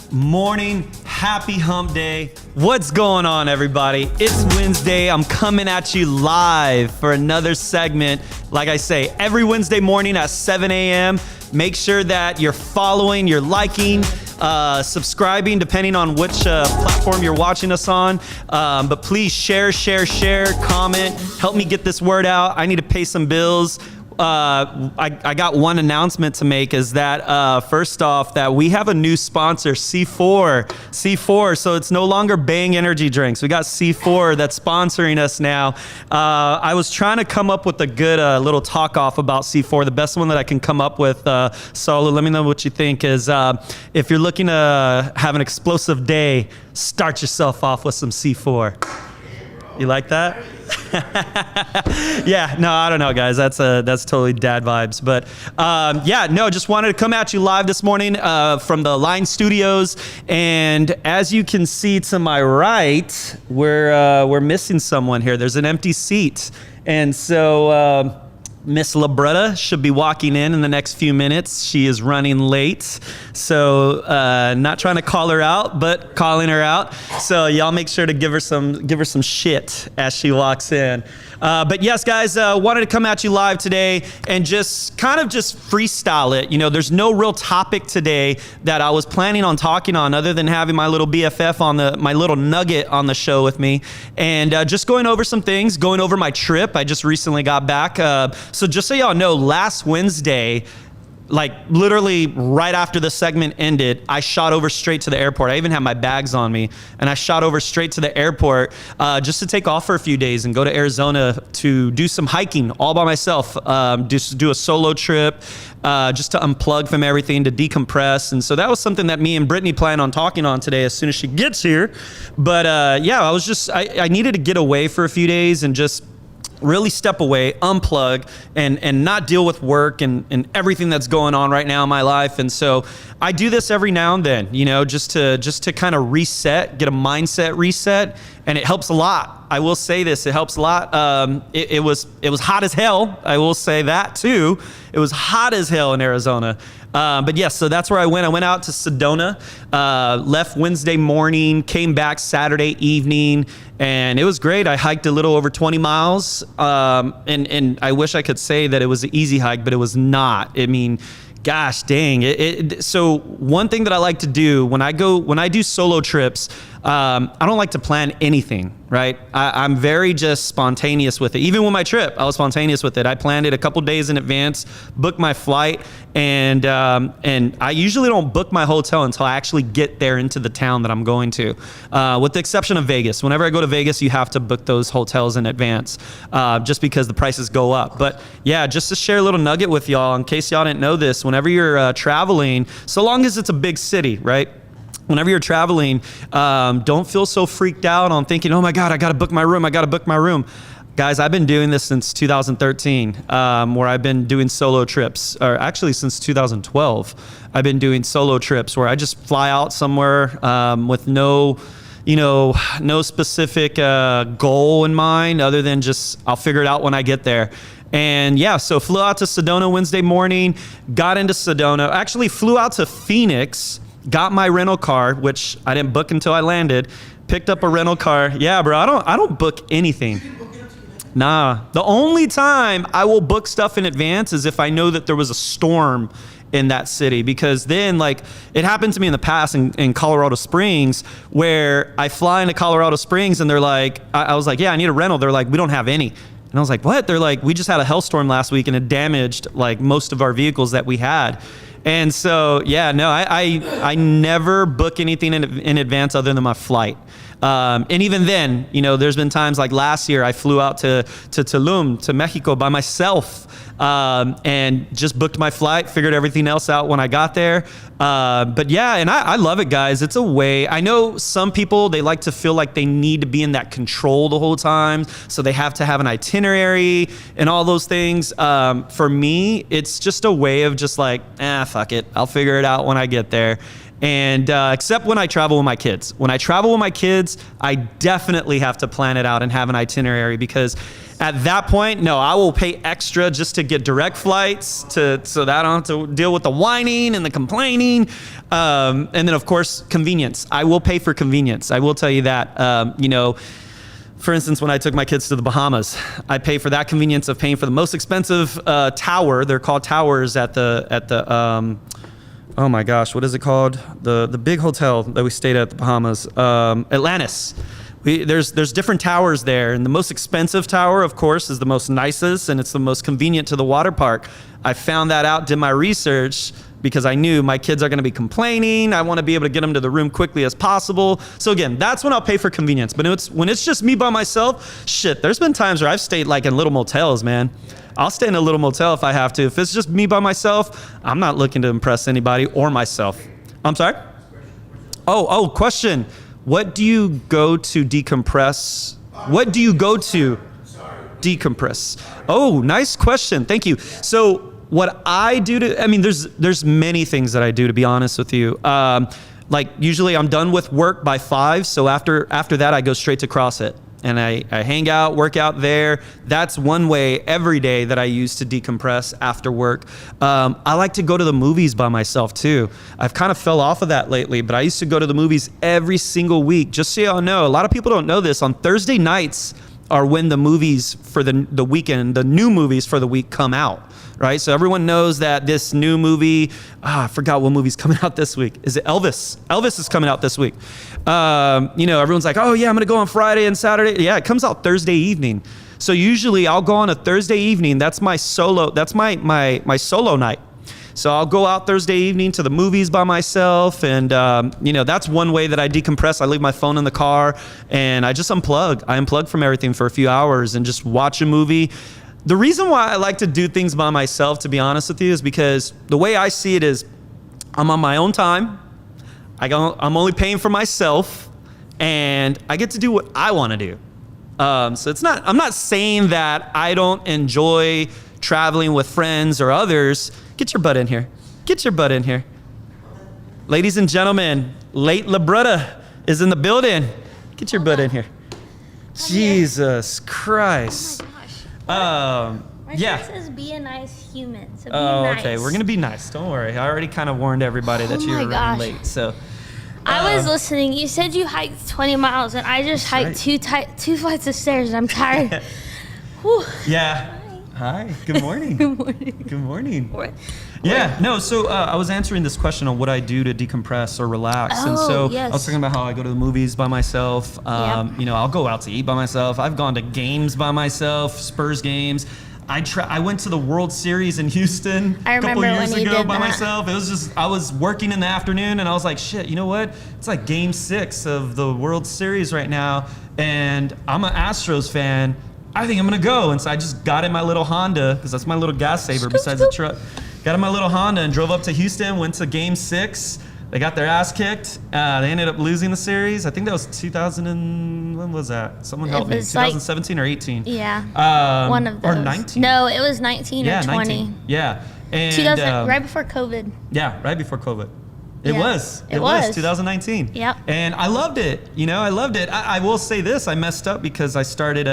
Morning, happy hump day. What's going on, everybody? It's Wednesday. I'm coming at you live for another segment. Like I say, every Wednesday morning at 7 a.m. Make sure that you're following, you're liking, subscribing, depending on which platform you're watching us on. But please share, comment, help me get this word out. I need to pay some bills. I got one announcement to make, is that first off, that we have a new sponsor, C4. So it's no longer Bang energy drinks. We got C4 that's sponsoring us now. I was trying to come up with a good little talk off about C4. The best one that I can come up with, Solo, let me know what you think, is if you're looking to have an explosive day, start yourself off with some C4. You like that? Yeah, no, I don't know, guys. That's totally dad vibes. But yeah, no, just wanted to come at you live this morning from the Line Studios. And as you can see to my right, we're missing someone here. There's an empty seat. And so Miss Libretta should be walking in the next few minutes. She is running late, so not trying to call her out, but calling her out. So y'all make sure to give her some shit as she walks in. But yes, guys, wanted to come at you live today and just freestyle it. You know, there's no real topic today that I was planning on talking on other than having my little BFF my little nugget on the show with me, and just going over some things, going over my trip. I just recently got back. So just so y'all know, last Wednesday, like literally right after the segment ended, I shot over straight to the airport. I even had my bags on me, and I shot over straight to the airport just to take off for a few days and go to Arizona to do some hiking all by myself, just do a solo trip, just to unplug from everything, to decompress. And so that was something that me and Brittany plan on talking on today as soon as she gets here. But yeah, I needed to get away for a few days and just really step away, unplug, and not deal with work and everything that's going on right now in my life. And so I do this every now and then, you know, just to kind of reset, get a mindset reset, and it helps a lot. I will say this, it helps a lot. It was hot as hell. I will say that too. It was hot as hell in Arizona. But yes, so that's where I went. I went out to Sedona, left Wednesday morning, came back Saturday evening, and it was great. I hiked a little over 20 miles, and I wish I could say that it was an easy hike, but it was not. I mean, gosh dang. So one thing that I like to do when I do solo trips, I don't like to plan anything, right? I'm very just spontaneous with it. Even with my trip, I was spontaneous with it. I planned it a couple days in advance, booked my flight, and I usually don't book my hotel until I actually get there into the town that I'm going to, with the exception of Vegas. Whenever I go to Vegas, you have to book those hotels in advance, just because the prices go up. But yeah, just to share a little nugget with y'all, in case y'all didn't know this, whenever you're traveling, so long as it's a big city, right? Whenever you're traveling, don't feel so freaked out on thinking, oh my God, I got to book my room. Guys, I've been doing this since 2013, where I've been doing solo trips, or actually since 2012, I've been doing solo trips where I just fly out somewhere with no specific goal in mind other than just I'll figure it out when I get there. And yeah, so flew out to Sedona Wednesday morning, got into Sedona, actually flew out to Phoenix, got my rental car, which I didn't book until I landed, picked up a rental car. Yeah, bro, I don't book anything. Nah, the only time I will book stuff in advance is if I know that there was a storm in that city, because then, like, it happened to me in the past in Colorado Springs, where I fly into Colorado Springs and they're like, I was like, yeah, I need a rental. They're like, we don't have any. And I was like, what? They're like, we just had a hailstorm last week and it damaged like most of our vehicles that we had. And so, yeah, no, I never book anything in advance other than my flight. And even then, you know, there's been times like last year I flew out to Tulum, to Mexico by myself, and just booked my flight, figured everything else out when I got there. But yeah, and I love it, guys. It's a way. I know some people, they like to feel like they need to be in that control the whole time, so they have to have an itinerary and all those things. For me, it's just a way of just like, fuck it, I'll figure it out when I get there. And except when I travel with my kids. When I travel with my kids, I definitely have to plan it out and have an itinerary, because at that point, no, I will pay extra just to get direct flights so that I don't have to deal with the whining and the complaining. And then, of course, convenience. I will pay for convenience. I will tell you that. You know, for instance, when I took my kids to the Bahamas, I pay for that convenience of paying for the most expensive tower. They're called towers at the oh my gosh, what is it called? The big hotel that we stayed at the Bahamas, Atlantis. There's different towers there, and the most expensive tower, of course, is the most nicest, and it's the most convenient to the water park. I found that out, did my research, because I knew my kids are going to be complaining. I want to be able to get them to the room quickly as possible. So again, that's when I'll pay for convenience. But when it's just me by myself, shit, there's been times where I've stayed like in little motels, man. I'll stay in a little motel if I have to. If it's just me by myself, I'm not looking to impress anybody or myself. I'm sorry? Oh, question. What do you go to decompress? What do you go to decompress? Oh, nice question. Thank you. So what I do there's many things that I do, to be honest with you. Like usually I'm done with work by 5. So after that, I go straight to CrossFit. and I hang out, work out there. That's one way every day that I use to decompress after work. I like to go to the movies by myself too. I've kind of fell off of that lately, but I used to go to the movies every single week. Just so y'all know, a lot of people don't know this. On Thursday nights are when the movies for the weekend, the new movies for the week come out. Right, so everyone knows that this new movie, I forgot what movie's coming out this week. Is it Elvis? Elvis is coming out this week. Everyone's like, oh yeah, I'm gonna go on Friday and Saturday. Yeah, it comes out Thursday evening. So usually I'll go on a Thursday evening. That's my solo. That's my solo night. So I'll go out Thursday evening to the movies by myself, and that's one way that I decompress. I leave my phone in the car, and I just unplug. I unplug from everything for a few hours and just watch a movie. The reason why I like to do things by myself, to be honest with you, is because the way I see it is I'm on my own time. I'm only paying for myself, and I get to do what I want to do. So I'm not saying that I don't enjoy traveling with friends or others. Get your butt in here. Get your butt in here. Ladies and gentlemen, late Labretta is in the building. Get your butt in here. Jesus Christ. My shirt says be a nice human, so be nice. Okay, we're gonna be nice. Don't worry. I already kind of warned everybody that you were running late. So I was listening. You said you hiked 20 miles, and I just hiked two flights of stairs, and I'm tired. Whew. Yeah. Hi. Good morning. Good morning. Good morning. Yeah. No. So I was answering this question on what I do to decompress or relax, and so I was talking about how I go to the movies by myself. I'll go out to eat by myself. I've gone to games by myself, Spurs games. I went to the World Series in Houston a couple years ago by myself. It was just, I was working in the afternoon, and I was like, shit, you know what? It's like game 6 of the World Series right now, and I'm an Astros fan. I think I'm gonna go. And so I just got in my little Honda, because that's my little gas saver besides the truck. Got in my little Honda and drove up to Houston, went to game 6. They got their ass kicked. They ended up losing the series. I think that was 2000 and, when was that? Someone help me. 2017 or 18? Yeah. One of those. Or 19. No, it was 19 or 20. 19. Yeah. And right before COVID. Yeah, right before COVID. It was 2019. Yep. And I loved it. I loved it. I will say this, I messed up because I started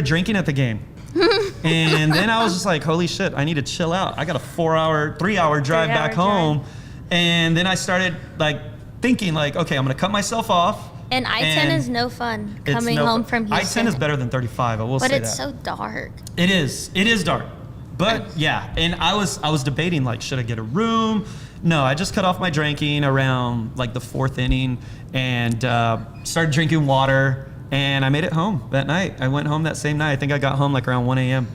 drinking at the game. And then I was just like, holy shit, I need to chill out. I got a 3-hour drive back home. And then I started thinking okay, I'm gonna cut myself off. And I-10 is no fun coming home from Houston. I-10 is better than 35, I will say that. But it's so dark. It is dark. But yeah, and I was debating should I get a room? No, I just cut off my drinking around the 4th inning and started drinking water, and I made it home that night. I went home that same night. I think I got home around 1 a.m.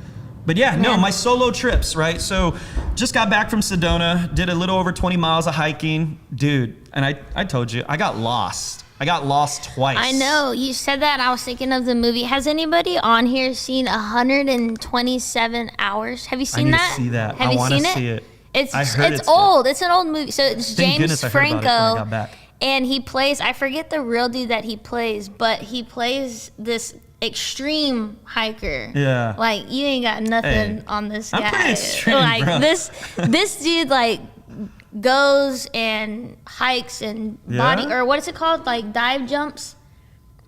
But yeah, no, my solo trips, right? So just got back from Sedona, did a little over 20 miles of hiking. Dude, and I told you, I got lost. I got lost twice. I know. You said that, and I was thinking of the movie. Has anybody on here seen 127 Hours? Have you seen that? I need to see that. Have you seen it? See it. It's old. Good. It's an old movie. So it's James Franco, and he plays, I forget the real dude that he plays, but he plays this extreme hiker. Yeah. You ain't got nothing on this guy. I'm pretty extreme, bro. this dude goes and hikes and or what is it called? Dive jumps.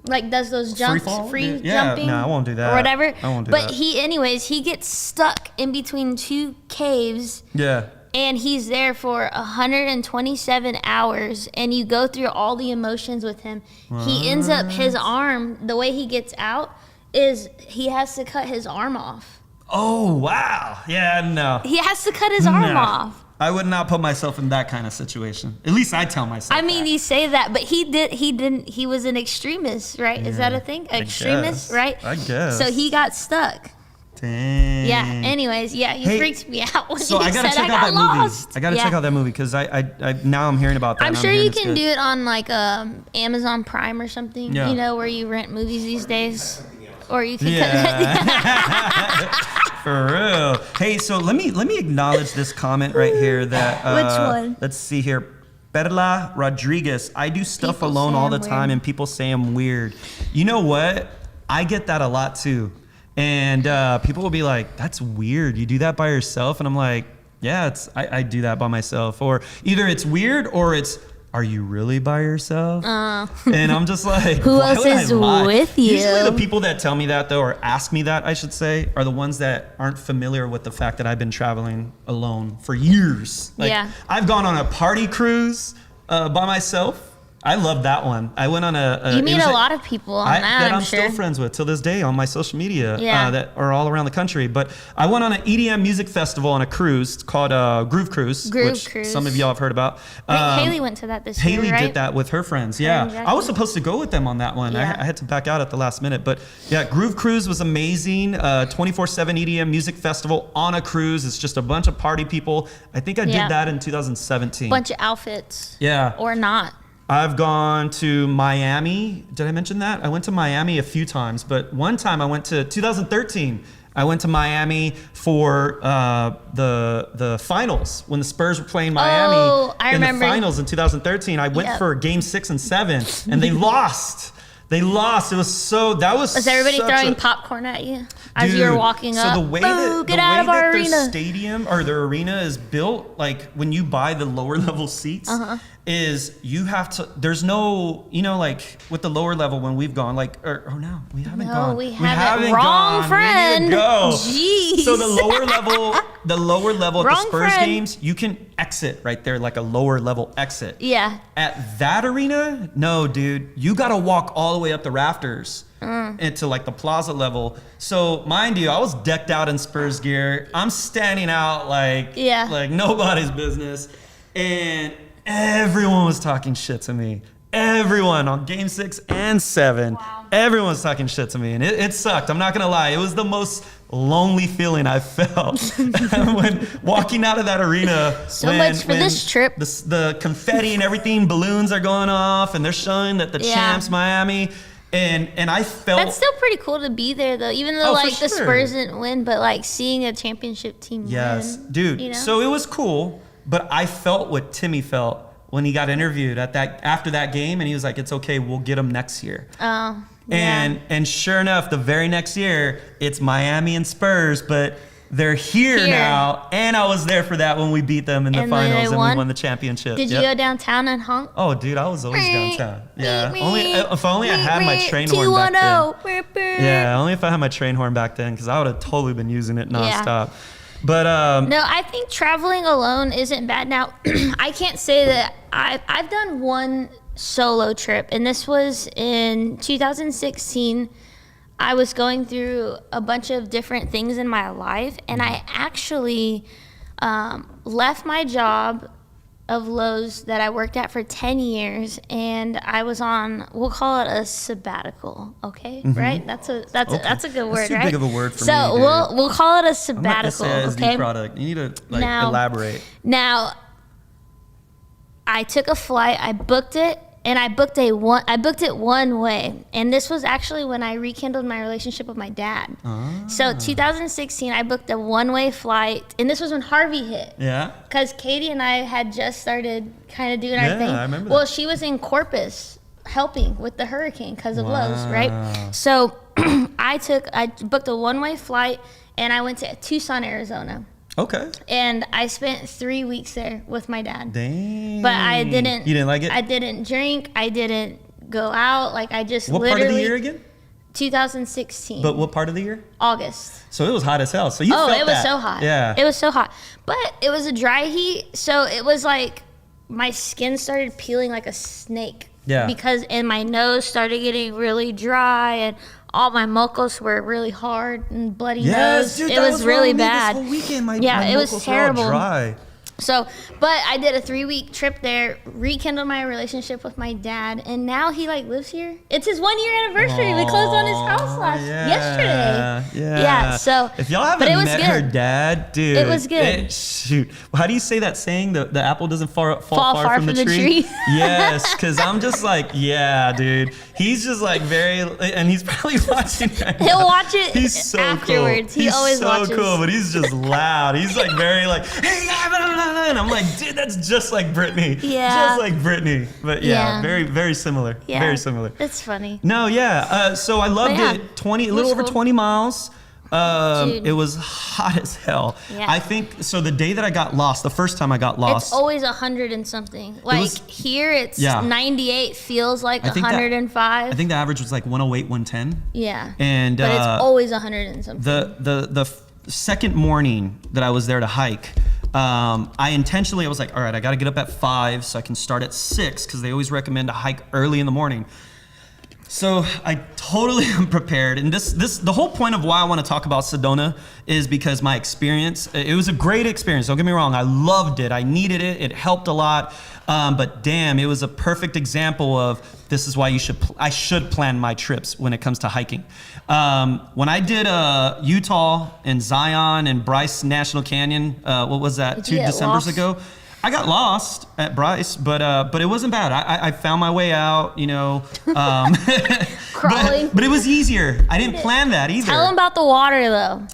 Does those jumps, free jumping? No, I won't do that. Or whatever. I won't do that. But he gets stuck in between 2 caves. Yeah. And he's there for 127 hours, and you go through all the emotions with him. He ends up, his arm, the way he gets out is he has to cut his arm off. Oh, wow. Yeah, no. He has to cut his arm off. I would not put myself in that kind of situation. At least I tell myself that. You say that, but he was an extremist, right? Yeah, is that a thing? Extremist, right? I guess. So he got stuck. Dang. Yeah. Anyways, you freaked me out when so you I gotta said check I out got that lost. movie. I gotta check out that movie because I now I'm hearing about that. I'm sure you can do it on Amazon Prime or something. Yeah. Where you rent movies these days, or you can. For real. Hey, so let me acknowledge this comment right here. That which one? Let's see here. Perla Rodriguez. I do stuff People alone all the weird. time, and people say I'm weird. You know what? I get that a lot too. And people will be like, that's weird. You do that by yourself? And I'm like, yeah, I do that by myself. Or either it's weird or it's, are you really by yourself? And I'm just like, Who why else would I is lie? with you? Usually the people that tell me that, though, or ask me that, I should say, are the ones that aren't familiar with the fact that I've been traveling alone for years. Like, Yeah. I've gone on a party cruise by myself. I love that one. I went on You meet a lot of people on that, I'm sure. still friends with till this day on my social media Yeah. that are all around the country. But I went on an EDM music festival on a cruise called Groove Cruise, which Cruise. some of y'all have heard about. Haley went to that this year, Haley right? did that with her friends. Yeah, and I was supposed to go with them on that one. Yeah. I had to back out at the last minute. But yeah, Groove Cruise was amazing. 24/7 EDM music festival on a cruise. It's just a bunch of party people. I think I Yeah. did that in 2017. Bunch of outfits. Yeah. Or not. I've gone to Miami. Did I mention that? I went to Miami a few times, but one time I went to 2013. I went to Miami for the finals when the Spurs were playing Miami I in remember. the finals in 2013. I went Yep. for Game 6 and 7, and they lost. They lost. It was so. That was. Was everybody such throwing a, popcorn at you as you Dude, were walking up? So the way Boo, that get out of our their arena. stadium or their arena is built, like when you buy the lower level seats, is you have to. There's no, like with the lower level when we've gone, like or no, we haven't No, gone. we haven't. Wrong gone. friend. We need to go. Jeez. So the lower level at the Wrong Spurs friend. games, you can exit right there, like a lower level exit. Yeah. At that arena, no, dude, you got to walk all the way up the rafters into like the plaza level. So mind you, I was decked out in Spurs gear. I'm standing out like nobody's business, and everyone was talking shit to me. Everyone on Game 6 and 7, everyone was talking shit to me, and it sucked. I'm not gonna lie, it was the most lonely feeling I felt when walking out of that arena. So much for this trip. The confetti and everything, balloons are going off, and they're showing that the champs Miami, and I felt That's still pretty cool to be there, though. Even though, Oh, for like, the sure. Spurs didn't win, but, like, seeing a championship team yes, win. dude. You know? So it was cool, but I felt what Timmy felt when he got interviewed after that game, and he was like, "It's okay, we'll get him next year." Oh, yeah. And sure enough, the very next year, it's Miami and Spurs, but they're here now, and I was there for that when we beat them in the And then finals they and won? we won the championship. Did you go downtown and honk? Oh, dude, I was always downtown. Yeah, if only I had my train horn back 210. then. Yeah, only if I had my train horn back then, because I would have totally been using it nonstop. But No, I think traveling alone isn't bad. Now, I can't say that I've done one solo trip, and this was in 2016. I was going through a bunch of different things in my life, and I actually left my job of Lowe's that I worked at for 10 years, and I was on, we'll call it a sabbatical, okay? Right? That's a good word, That's too right? big of a word for so me, dude. we'll call it a I'm not sabbatical, gonna say okay? SD product. You need to Now- elaborate. Now, I took a flight. I booked it, and I booked it one way. And this was actually when I rekindled my relationship with my dad. So 2016, I booked a one-way flight, and this was when Harvey hit. Yeah. Because Katie and I had just started kind of doing our thing. I remember Well, that. she was in Corpus helping with the hurricane because of Lowe's, right? So I booked a one-way flight, and I went to Tucson, Arizona. Okay. And I spent 3 weeks there with my dad. Dang. But I didn't. You didn't like it? I didn't drink. I didn't go out. Like, I just What literally. part of the year again? 2016. But what part of the year? August. So it was hot as hell. So you felt it was that. so hot. Yeah. It was so hot. But it was a dry heat, so it was like my skin started peeling like a snake. Yeah. And my nose started getting really dry, and all my mocos were really hard and bloody nose. Dude, it that was really wrong with me bad. This whole weekend, my it was knuckles were all terrible. dry. So, but I did a 3-week trip there, rekindled my relationship with my dad, and now he like lives here. It's his 1 year anniversary. We closed on his house yesterday. Yeah. So if y'all haven't but it was met good. her dad, dude, It was good. Shoot, well, how do you say that saying? The apple doesn't fall far from the tree. tree. Yes, because I'm just like, yeah, dude. He's just like very, and he's probably watching. Right He'll now. watch it He's so afterwards. Cool. He always so watches. cool, but he's just loud. He's like very like, hey, yeah, blah, blah, blah. And I'm like, dude, that's just like Brittany. Yeah. Just like Brittany. But yeah, Yeah. very, very similar. Yeah. Very similar. It's funny. No, yeah. So I loved yeah, it. A it little was over cool. 20 miles. Dude. It was hot as hell. Yeah. I think, so the day that I got lost, the first time I got lost. It's always 100 and something. Like here it's 98, feels like 105. I think the average was like 108, 110. Yeah. And but it's always 100 and something. The second morning that I was there to hike, I was like, all right, I got to get up at 5 so I can start at 6 because they always recommend to hike early in the morning. So I totally am prepared, and the whole point of why I want to talk about Sedona is because my experience, it was a great experience, don't get me wrong, I loved it, I needed it, it helped a lot, but damn, it was a perfect example of this is why I should plan my trips when it comes to hiking. When I did Utah and Zion and Bryce National Canyon, what was that, 2 Decembers ago? I got lost at Bryce, but it wasn't bad. I found my way out, you know. Crawling. But it was easier. I didn't plan that either. Tell them about the water, though.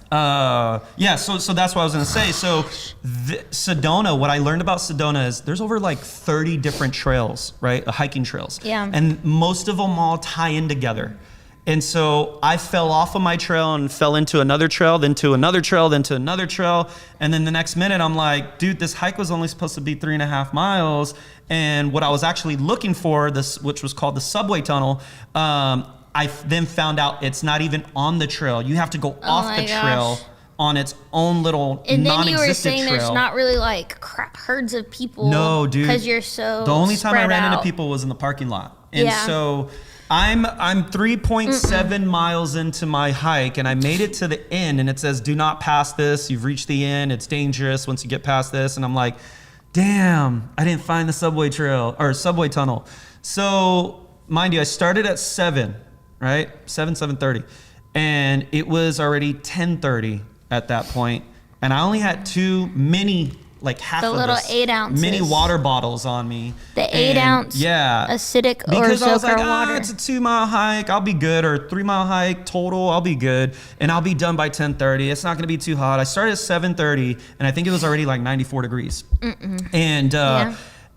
Yeah, so that's what I was going to say. So Sedona, what I learned about Sedona is there's over like 30 different trails, right? Hiking trails. Yeah. And most of them all tie in together. And so I fell off of my trail and fell into another trail, then to another trail, then to another trail. And then the next minute I'm like, dude, this hike was only supposed to be 3.5 miles. And what I was actually looking for, which was called the subway tunnel, I then found out it's not even on the trail. You have to go off the trail on its own little and then you were non-existent saying trail. There's not really like herds of people. No, dude. Because you're so The only time I ran out. into people was in the parking lot. And so I'm 3.7 miles into my hike, and I made it to the end, and it says, do not pass this. You've reached the end. It's dangerous once you get past this. And I'm like, damn, I didn't find the subway trail or subway tunnel. So mind you, I started at 7, right? 7:30. And it was already 10:30 at that point. And I only had 2 mini, like half the of little this 8 ounces mini water bottles on me. The 8 ounce acidic because or I was like, water. It's a 2-mile hike, I'll be good, or 3-mile hike total, I'll be good, and I'll be done by 10:30. It's not gonna be too hot. I started at 7:30, and I think it was already like 94 degrees.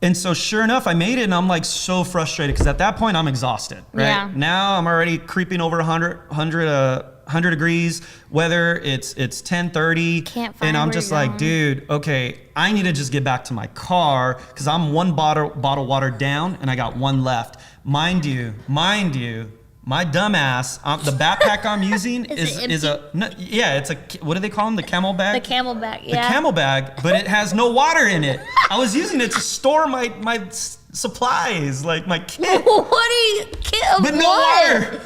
And so sure enough, I made it, and I'm like so frustrated because at that point I'm exhausted, right? Yeah. Now I'm already creeping over 100 degrees, whether it's 10:30, and I'm just like, dude, okay, I need to just get back to my car because I'm 1 bottle water down and I got 1 left. Mind you, my dumbass, the backpack I'm using it's a, what do they call them? The camel bag? The camel bag, The camel bag, but it has no water in it. I was using it to store my supplies, like my kit. Kit of but what? no water.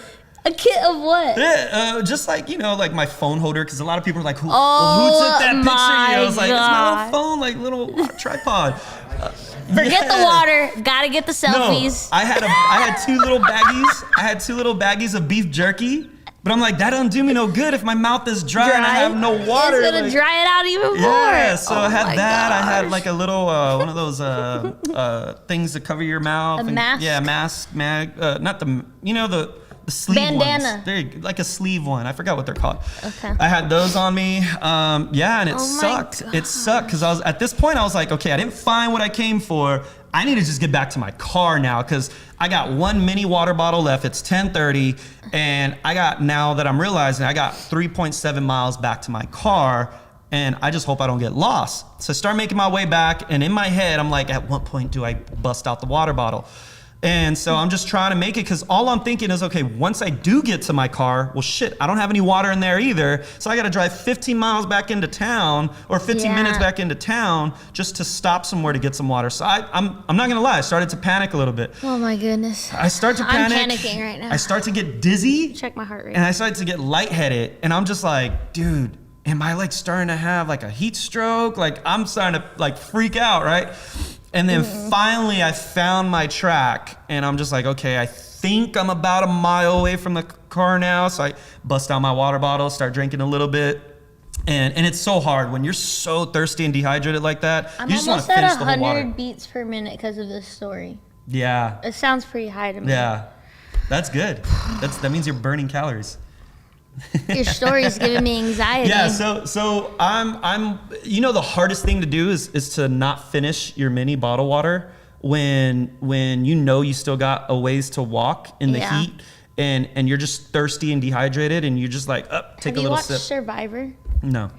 A kit of what? Yeah, just like, you know, like my phone holder, because a lot of people are like, who took that picture of you? I was like, it's my little phone, like little tripod. Forget the water. Gotta get the selfies. No, I had 2 little baggies. I had 2 little baggies of beef jerky. But I'm like, that doesn't do me no good if my mouth is dry and I have no water. It's gonna dry it out even more. Yeah, so I had that. Gosh. I had like a little one of those things that cover your mouth. Mask. Yeah, mask, not the, you know, the sleeve bandana ones. There you go, like a sleeve one. I forgot what they're called. Okay. I had those on me. And it sucked. It sucked because I was at this point. I was like, okay, I didn't find what I came for. I need to just get back to my car now because I got 1 mini water bottle left. It's 10:30, and now that I'm realizing I got 3.7 miles back to my car, and I just hope I don't get lost. So I start making my way back, and in my head, I'm like, at what point do I bust out the water bottle? And so I'm just trying to make it because all I'm thinking is, okay, once I do get to my car, well, shit, I don't have any water in there either. So I got to drive 15 miles back into town or 15 minutes back into town just to stop somewhere to get some water. So I'm not going to lie. I started to panic a little bit. Oh, my goodness. I start to panic. I'm panicking right now. I start to get dizzy. Check my heart rate. And I started to get lightheaded. And I'm just like, dude, am I like starting to have like a heat stroke? Like I'm starting to like freak out, right? And then finally I found my track and I'm just like, okay, I think I'm about 1 mile away from the car now. So I bust out my water bottle, start drinking a little bit. And it's so hard when you're so thirsty and dehydrated like that. I'm you just want almost to finish at the whole water. 100 beats per minute because of this story. Yeah. It sounds pretty high to me. Yeah. That's good. That means you're burning calories. Your story is giving me anxiety. Yeah, so I'm you know the hardest thing to do is to not finish your mini bottle water when you know you still got a ways to walk in the heat and you're just thirsty and dehydrated, and you're just like, take a little sip. Have you watched Survivor? No.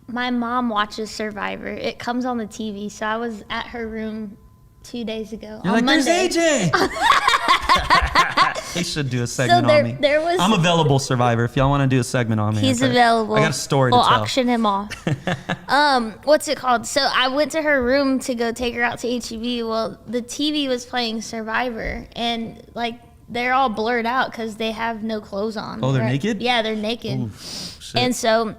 My mom watches Survivor. It comes on the TV. So I was at her room 2 days ago. You're on like, Monday. there's AJ. They should do a segment on me. I'm available, Survivor. If y'all want to do a segment on me, he's available. I got a story to we'll tell. Auction him off. What's it called? So I went to her room to go take her out to HEB. Well, the TV was playing Survivor, and like they're all blurred out because they have no clothes on. Oh, they're naked? Yeah, they're naked. Ooh, shit. And so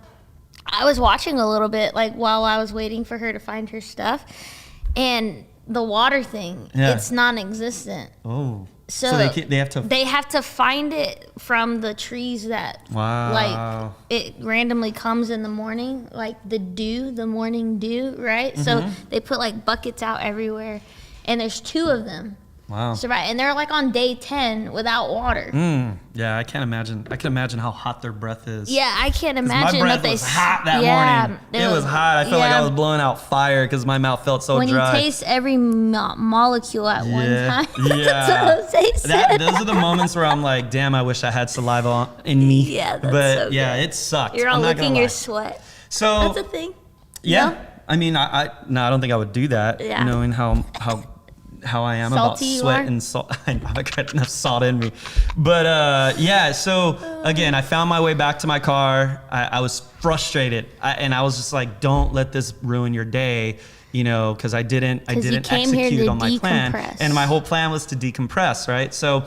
I was watching a little bit, like while I was waiting for her to find her stuff, and the water thing, it's non-existent. Oh. So they have to find it from the trees that like it randomly comes in the morning, like the morning dew, right? So they put like buckets out everywhere, and there's 2 of them. Wow. And they're like on day 10 without water. Yeah, I can't imagine. I can imagine how hot their breath is. Yeah, I can't imagine. My breath was hot that morning. It was hot. I felt like I was blowing out fire because my mouth felt so when dry. When you taste every molecule at one time. Yeah. That's what Jose said. Those are the moments where I'm like, damn, I wish I had saliva in me. Yeah, that's but so yeah, good. It sucked. You're all licking your sweat. So that's a thing. Yeah. No? I mean, I don't think I would do that. Yeah. Knowing how I am salty about sweat and salt. I know I've got enough salt in me. But yeah, so again, I found my way back to my car. I was frustrated. And I was just like, don't let this ruin your day, because I didn't execute on my plan. And my whole plan was to decompress, right? So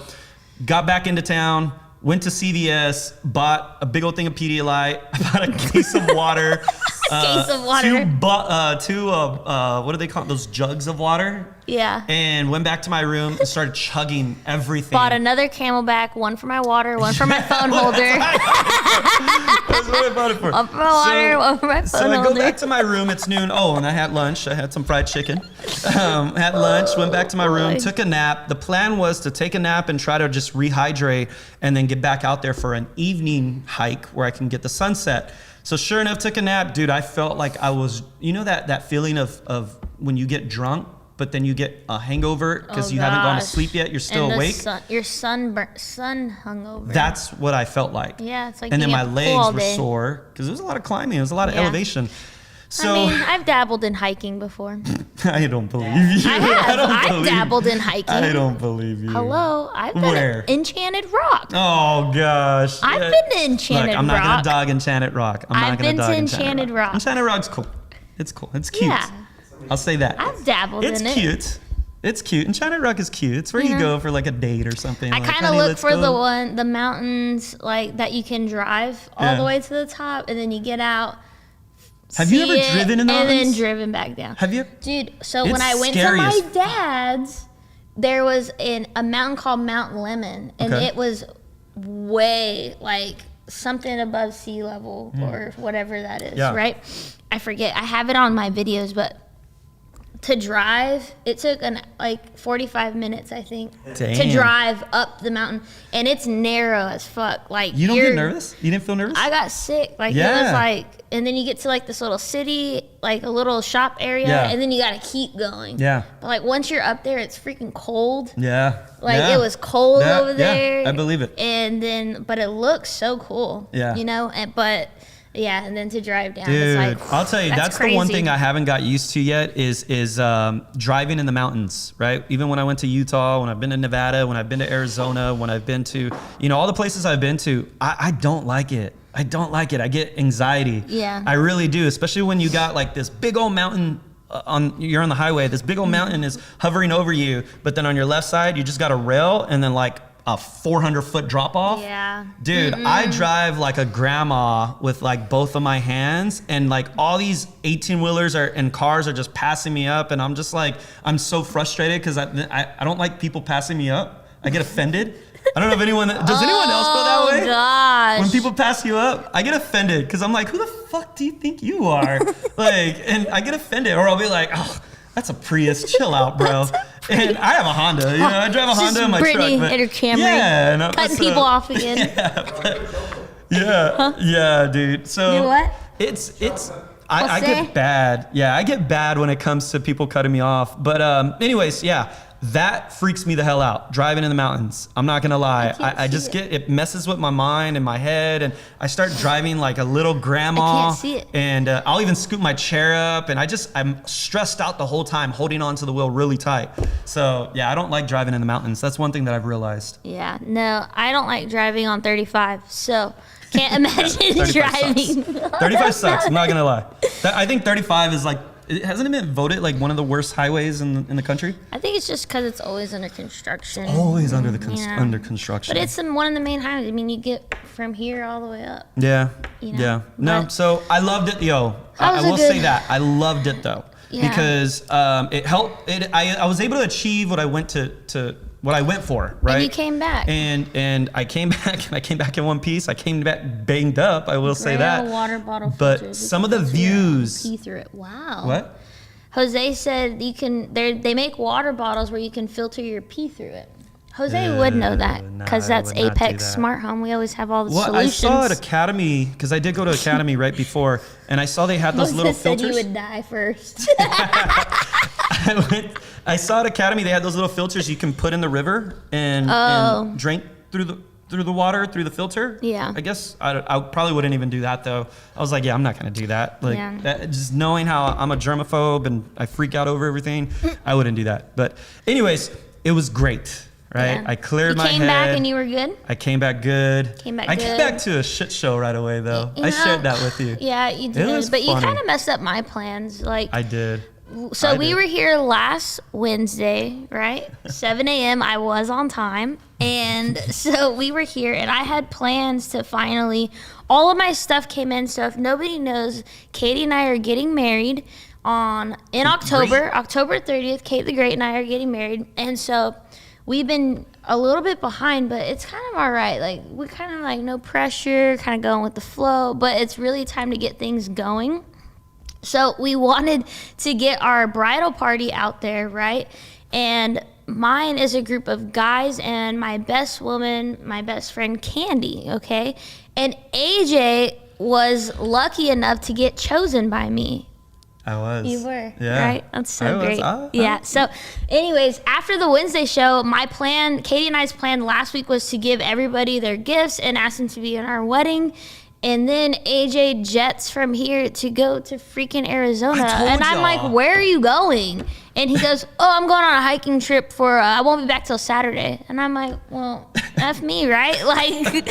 got back into town, went to CVS, bought a big old thing of Pedialyte, I bought a case of water. Case of water. Two what do they call it? Those jugs of water? Yeah. And went back to my room and started chugging everything. Bought another Camelback, one for my water, one for my phone holder. That's what I bought it for. One for my water, one for my phone holder. So I go back to my room. It's noon. Oh, and I had lunch. I had some fried chicken. Had lunch, went back to my room, took a nap. The plan was to take a nap and try to just rehydrate and then get back out there for an evening hike where I can get the sunset. So sure enough, took a nap. Dude, I felt like I was, that feeling of when you get drunk, but then you get a hangover because you haven't gone to sleep yet. You're still awake. Your sun hungover. That's what I felt like. Yeah, it's like. And then my legs were sore because there was a lot of climbing. There was a lot of elevation. So, I mean, I've dabbled in hiking before. I don't believe you. I have. I've dabbled in hiking. I don't believe you. Hello, I've been at Enchanted Rock. Oh gosh. I've been to Enchanted Rock. I'm not gonna dog Enchanted Rock. I've been to Enchanted Rock. Enchanted Rock's cool. It's cool. It's cute. Yeah. I'll say that. I've dabbled in it. It's cute. It's cute. Enchanted Rock is cute. It's where you go for like a date or something. I kind of look for the mountains like that you can drive all the way to the top, and then you get out. Have you ever driven in the mountains? And then driven back down. Have you? Dude, so when I went to my dad's, there was a mountain called Mount Lemon, and it was way like something above sea level or whatever that is, right? I forget. I have it on my videos, but to drive, it took 45 minutes, I think, to drive up the mountain, and it's narrow as fuck. Like you don't get nervous? You didn't feel nervous? I got sick. Like it was like, and then you get to like this little city, like a little shop area, and then you got to keep going. Yeah. But like once you're up there, it's freaking cold. Yeah. Like it was cold over there. Yeah, I believe it. And then, but it looks so cool. Yeah. Yeah, and then to drive down, dude, it's like, I'll tell you, that's the one thing I haven't got used to yet is driving in the mountains, right? Even when I went to Utah, when I've been to Nevada, when I've been to Arizona, when I've been to, all the places I've been to, I don't like it. I don't like it. I get anxiety. Yeah. I really do, especially when you got like this big old mountain you're on the highway, this big old mountain is hovering over you, but then on your left side, you just got a rail and then like a 400-foot drop off. Yeah. Dude, I drive like a grandma with like both of my hands, and like all these 18-wheelers and cars are just passing me up, and I'm just like, I'm so frustrated because I don't like people passing me up. I get offended. I don't know if anyone else go that way? Gosh. When people pass you up, I get offended because I'm like, who the fuck do you think you are? And I get offended, or I'll be like, oh, that's a Prius, chill out, bro. And I have a Honda, I drive a Honda in my Brittany truck. And her Camry, yeah, cutting people off again. Yeah, dude. So you know what? I get bad. Yeah, I get bad when it comes to people cutting me off. But anyways, yeah, that freaks me the hell out. Driving in the mountains. I'm not gonna lie. I just it messes with my mind and my head, and I start driving like a little grandma. I can't see it. And I'll even scoop my chair up, and I'm stressed out the whole time, holding onto the wheel really tight. So yeah, I don't like driving in the mountains. That's one thing that I've realized. Yeah, no, I don't like driving on 35, so can't imagine 35 driving. sucks. 35 sucks. I'm not gonna lie. I think 35 is like. Hasn't it been voted like one of the worst highways in the country? I think it's just because it's always under construction. Always under under construction. But it's one of the main highways. I mean, you get from here all the way up. Yeah. You know? Yeah. No. So I loved it, yo. I will say that I loved it though, because it helped. I was able to achieve what I went what I went for, right? And you came back. And I came back, and I came back in one piece. I came back banged up, I will say that. Water bottle but filters. Some of the views. Pee through it. Wow. What? Jose said they make water bottles where you can filter your pee through it. Jose would know that because that's Apex Smart Home. We always have all the solutions. I saw at Academy, because I did go to Academy right before, and I saw they had those little filters. Said you would die first. I saw at Academy they had those little filters you can put in the river and drink through the water through the filter. Yeah. I guess I probably wouldn't even do that though. I was like, yeah, I'm not gonna do that. Like just knowing how I'm a germaphobe and I freak out over everything, I wouldn't do that. But anyways, it was great. Right, Yeah. I cleared my head. You came back and you were good? I came back good. Came back I good. came back to a shit show right away though. I shared that with you. Yeah, you did. It was but funny. you kind of messed up my plans. Like I did. So we were here last Wednesday, right? 7 a.m. I was on time. And so we were here, and I had plans to finally, all of my stuff came in. So if nobody knows, Katie and I are getting married in October, October 30th. Kate the Great and I are getting married. And so we've been a little bit behind, but it's kind of all right. Like, we're kind of like no pressure, kind of going with the flow, but it's really time to get things going. So we wanted to get our bridal party out there, right? And mine is a group of guys and my best woman, my best friend Candy, okay? And AJ was lucky enough to get chosen by me. I was. You were, yeah. right? That's so great. I yeah. So, anyways, after the Wednesday show, my plan, Katie and I's plan last week was to give everybody their gifts and ask them to be in our wedding. And then AJ jets from here to go to freaking Arizona. And I'm like, where are you going? And he goes, I'm going on a hiking trip I won't be back till Saturday. And I'm like, well, F me, right? Like,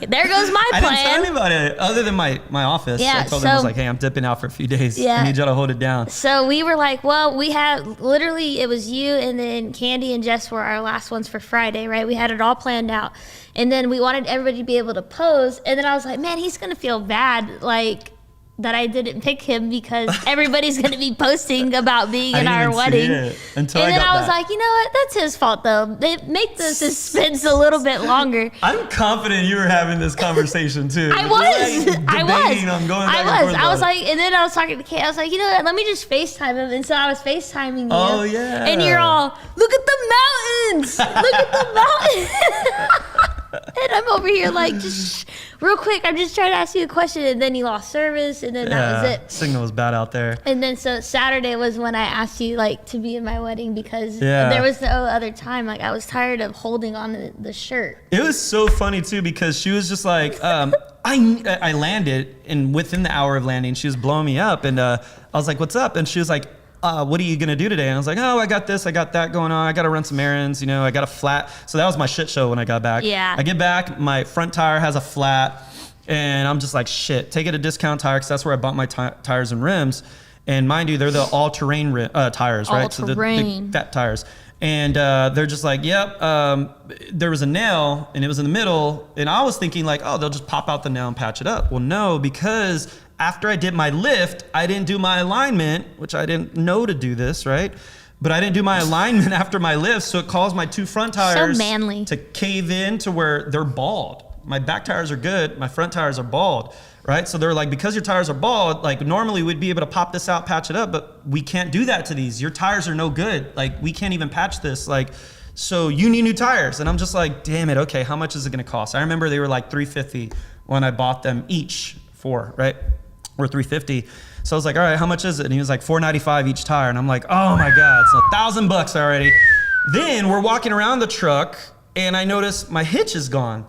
there goes my plan. I didn't tell anybody other than my office. Yeah, I told them, I was like, hey, I'm dipping out for a few days. Yeah. I need y'all to hold it down. So we were like, well, we have literally, it was you and then Candy and Jess were our last ones for Friday, right? We had it all planned out. And then we wanted everybody to be able to pose. And then I was like, man, he's going to feel bad, like, that I didn't pick him because everybody's going to be posting about being in our wedding. And then I was like, you know what? That's his fault, though. They make the suspense a little bit longer. I'm confident you were having this conversation, too. I was. I was like, and then I was talking to Kate. I was like, you know what? Let me just FaceTime him. And so I was FaceTiming you. Oh, yeah. And you're all, look at the mountains. Look at the mountains. And I'm over here like, just real quick, I'm just trying to ask you a question. And then you lost service, and then that was it. Signal was bad out there. And then so Saturday was when I asked you like to be in my wedding because there was no other time. Like I was tired of holding on the shirt. It was so funny too because she was just like, I landed, and within the hour of landing, she was blowing me up, and I was like, what's up? And she was like, what are you gonna do today? And I was like, oh, I got this, I got that going on. I gotta run some errands, I got a flat. So that was my shit show when I got back. Yeah. I get back, my front tire has a flat, and I'm just like, shit, take it a discount tire, because that's where I bought my tires and rims. And mind you, they're the all-terrain tires, right? So the big fat tires. And they're just like, yep, there was a nail, and it was in the middle. And I was thinking like, oh, they'll just pop out the nail and patch it up. Well, no, because after I did my lift, I didn't do my alignment, which I didn't know to do this, right? But I didn't do my alignment after my lift, so it caused my two front tires to cave in to where they're bald. My back tires are good, my front tires are bald, right? So they're like, because your tires are bald, like normally we'd be able to pop this out, patch it up, but we can't do that to these. Your tires are no good. Like we can't even patch this. Like, so you need new tires. And I'm just like, damn it, okay, how much is it gonna cost? I remember they were like $350 when I bought them each right? Or $350. So I was like, all right, how much is it? And he was like $495 each tire. And I'm like, oh my God, it's $1,000 already. Then we're walking around the truck, and I notice my hitch is gone.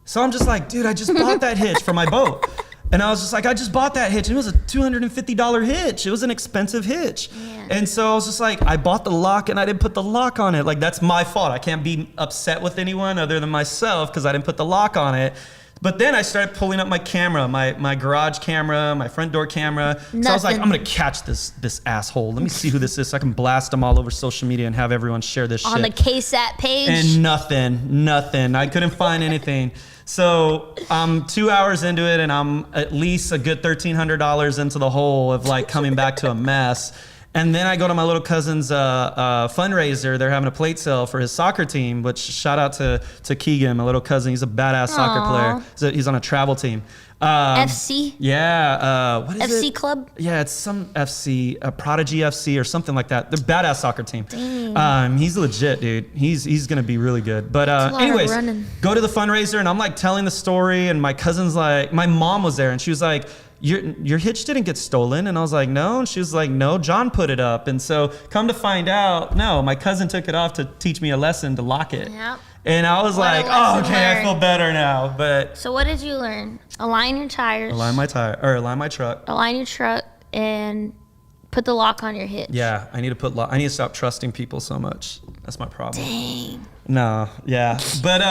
So I'm just like, dude, I just bought that hitch for my boat. And I was just like, I just bought that hitch. It was a $250 hitch. It was an expensive hitch. Yeah. And so I was just like, I bought the lock and I didn't put the lock on it. Like, that's my fault. I can't be upset with anyone other than myself because I didn't put the lock on it. But then I started pulling up my camera, my garage camera, my front door camera. Nothing. So I was like, I'm gonna catch this asshole. Let me see who this is so I can blast them all over social media and have everyone share this On shit. the KSAT page. And nothing. I couldn't find anything. So I'm 2 hours into it and I'm at least a good $1,300 into the hole of like coming back to a mess. And then I go to my little cousin's fundraiser. They're having a plate sale for his soccer team, which shout out to Keegan, my little cousin. He's a badass soccer player. He's on a travel team. FC? Yeah. What is FC it? club? Yeah, it's some FC, Prodigy FC or something like that. They're badass soccer team. Dang. He's legit, dude. He's going to be really good. But a lot of anyways, running. go to the fundraiser and I'm like telling the story and my cousin's like, my mom was there and she was like, your hitch didn't get stolen. And I was like, no. And she was like, no, John put it up. And so come to find out, no, my cousin took it off to teach me a lesson to lock it. Yep. And I was What a like, oh, lesson okay, I learned. feel better now. But So what did you learn? Align your tires. align my truck. Align your truck and put the lock on your hitch. Yeah, I need to stop trusting people so much. That's my problem. Dang. No, yeah. But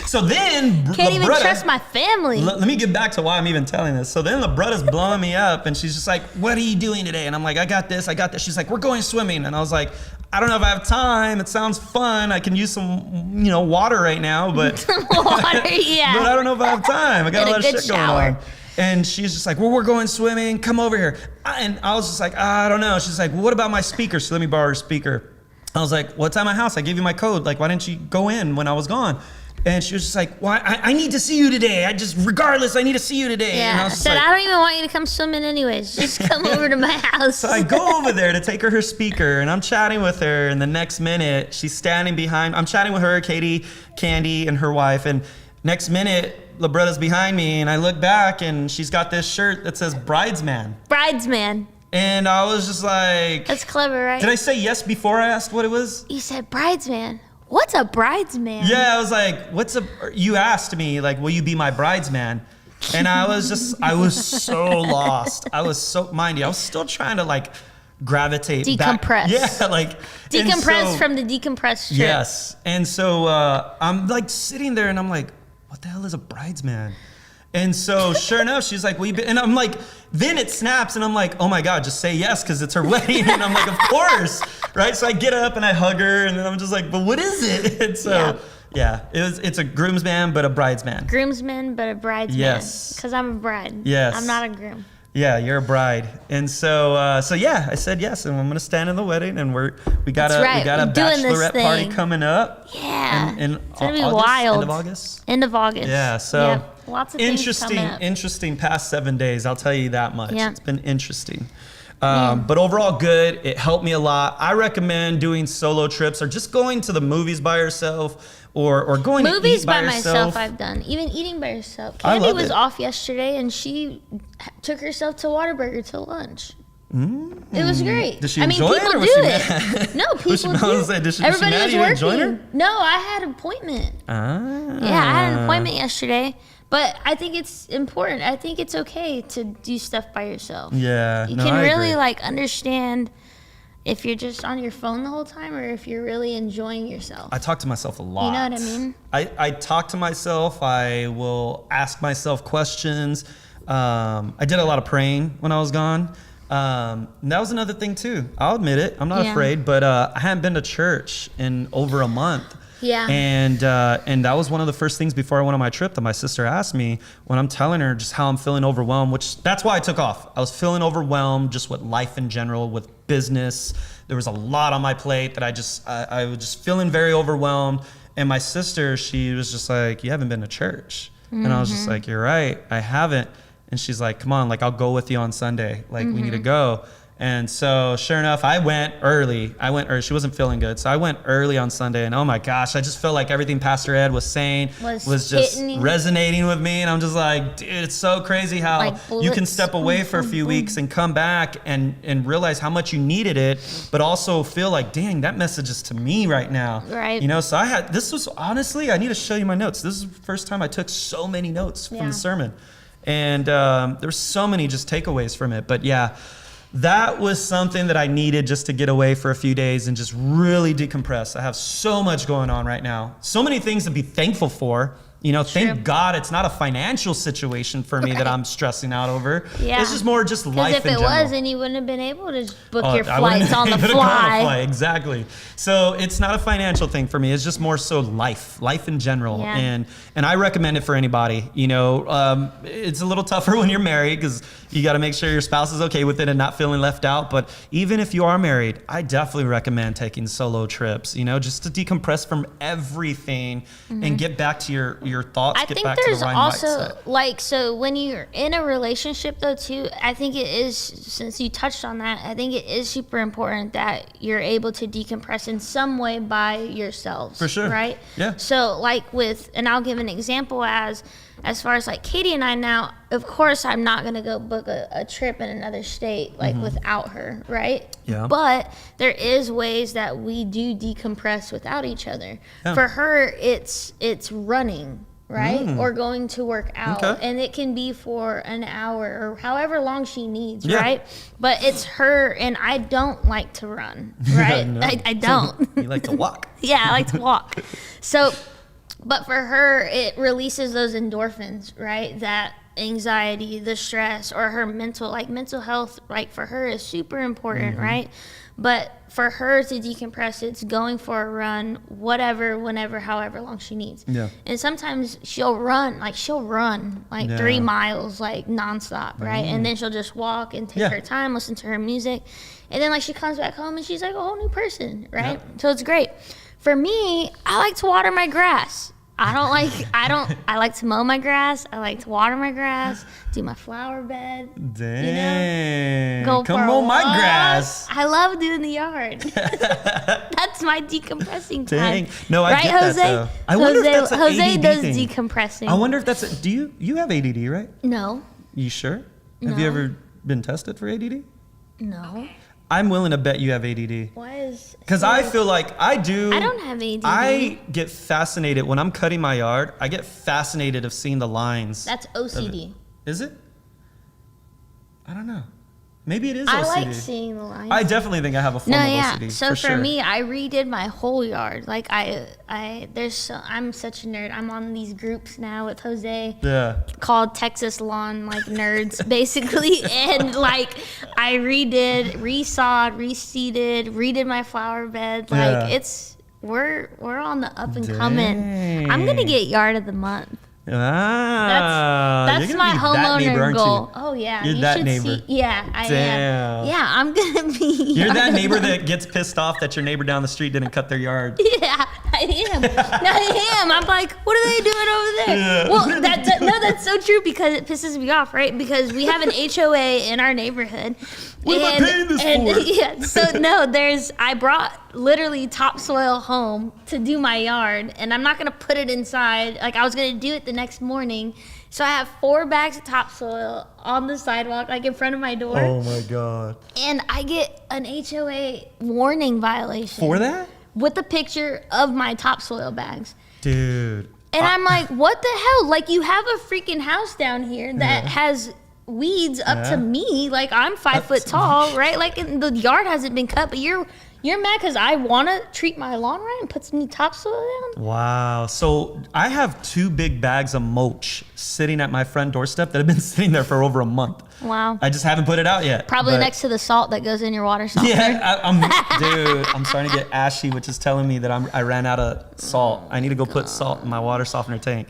so then Can't even trust my family. Let me get back to why I'm even telling this. So then LaBretta's blowing me up and she's just like, what are you doing today? And I'm like, I got this. She's like, we're going swimming. And I was like, I don't know if I have time. It sounds fun. I can use some, water right now, but Water, yeah. but I don't know if I have time. I got And a a lot of good shit going shower. on. And she's just like, well, we're going swimming. Come over here. And I was just like, I don't know. She's like, well, what about my speaker? So let me borrow her speaker. I was like, well, it's at my house. I gave you my code. Like, why didn't you go in when I was gone? And she was just like, well, I need to see you today. Regardless, I need to see you today. And I Yeah, was I just said, like, I don't even want you to come swimming anyways. Just come over to my house. so I go over there to take her speaker, and I'm chatting with her, and the next minute, she's standing behind, I'm chatting with her, Katie, Candy, and her wife, and next minute, LaBretta's behind me, and I look back, and she's got this shirt that says Bridesman. Bridesman. And I was just like... That's clever, right? Did I say yes before I asked what it was? You said bridesman. What's a bridesman? Yeah, I was like, you asked me, like, will you be my bridesman? And I was so lost. I was still trying to, like, gravitate Decompress. back. Yeah, like... Decompress from the decompressed strip. Yes. And so I'm, like, sitting there, and I'm like, what the hell is a bridesman? And so sure enough, she's like, and I'm like, then it snaps and I'm like, oh my God, just say yes because it's her wedding. And I'm like, of course, right? So I get up and I hug her and then I'm just like, but what is it? And so it's a groomsman, but a bridesman. Groomsman, but a bridesman. Yes. Because I'm a bride. Yes. I'm not a groom. Yeah, you're a bride. And so yeah, I said yes, and I'm gonna stand in the wedding, and we got a We're doing this bachelorette party thing. coming up. Yeah. In It's going to be August, wild. End of August. End of August. Yeah, so Yep. Lots of things coming up. interesting past 7 days. I'll tell you that much. Yeah. It's been interesting. But overall good. It helped me a lot. I recommend doing solo trips or just going to the movies by yourself or going Movies to eat by by yourself. myself I've done. Even eating by yourself. I Candy love was it. off yesterday and she took herself to Whataburger to lunch. It was great. Did she I mean, enjoy it, people or was do she it. mad? No, people Was she- do. I was like, was she Everybody mad was you didn't join working. her? No, I had an appointment. Ah. Yeah, I had an appointment yesterday. But I think it's important. I think it's okay to do stuff by yourself. Yeah, You no, can I really agree. like understand if you're just on your phone the whole time or if you're really enjoying yourself. I talk to myself a lot. You know what I mean? I talk to myself. I will ask myself questions. I did a lot of praying when I was gone. And that was another thing too. I'll admit it. I'm not Yeah. afraid, but I hadn't been to church in over a month. Yeah. And that was one of the first things before I went on my trip that my sister asked me when I'm telling her just how I'm feeling overwhelmed, which that's why I took off. I was feeling overwhelmed just with life in general, with business. There was a lot on my plate that I was just feeling very overwhelmed. And my sister, she was just like, you haven't been to church. And I was just like, you're right, I haven't. And she's like, come on, like I'll go with you on Sunday. Like we need to go. And so sure enough, I went early. She wasn't feeling good. So I went early on Sunday, and oh my gosh, I just felt like everything Pastor Ed was saying was just resonating with me. And I'm just like, dude, it's so crazy how like you can step away for a few weeks and come back and realize how much you needed it, but also feel like, dang, that message is to me right now. Right. You know, so this was honestly, I need to show you my notes. This is the first time I took so many notes from the sermon. And there were so many just takeaways from it. But yeah, that was something that I needed just to get away for a few days and just really decompress. I have so much going on right now. So many things to be thankful for. You know, thank God it's not a financial situation for me that I'm stressing out over. Yeah. It's just more just life in general. Because if it was, then you wouldn't have been able to book your flights on the fly. Exactly. So it's not a financial thing for me. It's just more so life in general. Yeah. And I recommend it for anybody. You know, it's a little tougher when you're married because you got to make sure your spouse is okay with it and not feeling left out. But even if you are married, I definitely recommend taking solo trips, you know, just to decompress from everything and get back to your thoughts. I think there's also like, so when you're in a relationship though too, I think it is, since you touched on that, I think it is super important that you're able to decompress in some way by yourselves. For sure. Right? Yeah. So like and I'll give an example as far as like Katie and I now, of course, I'm not going to go book a trip in another state like without her, right? Yeah. But there is ways that we do decompress without each other. Yeah. For her, it's running, right? Or going to work out. Okay. And it can be for an hour or however long she needs, right? But it's her, and I don't like to run, right? No. I don't. You like to walk. Yeah, I like to walk. So, but for her, it releases those endorphins, right? That anxiety, the stress, or her mental health, like for her is super important, right? But for her to decompress, it's going for a run, whatever, whenever, however long she needs. Yeah. And sometimes she'll run like 3 miles, like nonstop, right? And then she'll just walk and take her time, listen to her music. And then like she comes back home and she's like a whole new person, right? So it's great. For me, I like to water my grass. I like to mow my grass. I like to water my grass, do my flower bed. Dang. You know, come mow my grass. I love doing the yard. That's my decompressing time. Dang. No, I get Jose? that though. I wonder if that's an Jose ADD does thing. decompressing. I wonder if that's do you have ADD, right? No. You sure? No. Have you ever been tested for ADD? No. I'm willing to bet you have ADD. Why is? Because I feel like I do. I don't have ADD. I get fascinated when I'm cutting my yard. I get fascinated of seeing the lines. That's OCD. Is it? I don't know. Maybe it is OCD. I like seeing the lines. I definitely think I have a form of OCD. So for me, I redid my whole yard. Like I'm such a nerd. I'm on these groups now with Jose. Yeah. Called Texas Lawn like nerds basically, and like I redid, resawed, reseeded, redid my flower bed. Like we're on the up and coming. I'm gonna get yard of the month. That's my homeowner goal. Oh yeah, you that neighbor. Yeah, I am. Yeah, I'm gonna be. You're that neighbor that gets pissed off that your neighbor down the street didn't cut their yard. Yeah, I am. I'm like, what are they doing over there? Yeah. Well, that's so true because it pisses me off, right? Because we have an HOA in our neighborhood. What am I paying this for? Yeah, so no, I brought literally topsoil home to do my yard, and I'm not gonna put it inside. Like I was gonna do it the next morning. So I have 4 bags of topsoil on the sidewalk, like in front of my door. Oh my God. And I get an HOA warning violation. For that? With a picture of my topsoil bags. Dude. And I'm like, what the hell? Like you have a freaking house down here that has weeds up to me. Like I'm 5 foot tall, right? Like the yard hasn't been cut, but you're mad because I want to treat my lawn right and put some new topsoil down? Wow. So I have 2 big bags of mulch sitting at my front doorstep that have been sitting there for over a month. Wow. I just haven't put it out yet. Probably next to the salt that goes in your water softener. Yeah, dude, I'm starting to get ashy, which is telling me that I ran out of salt. I need to go put salt in my water softener tank.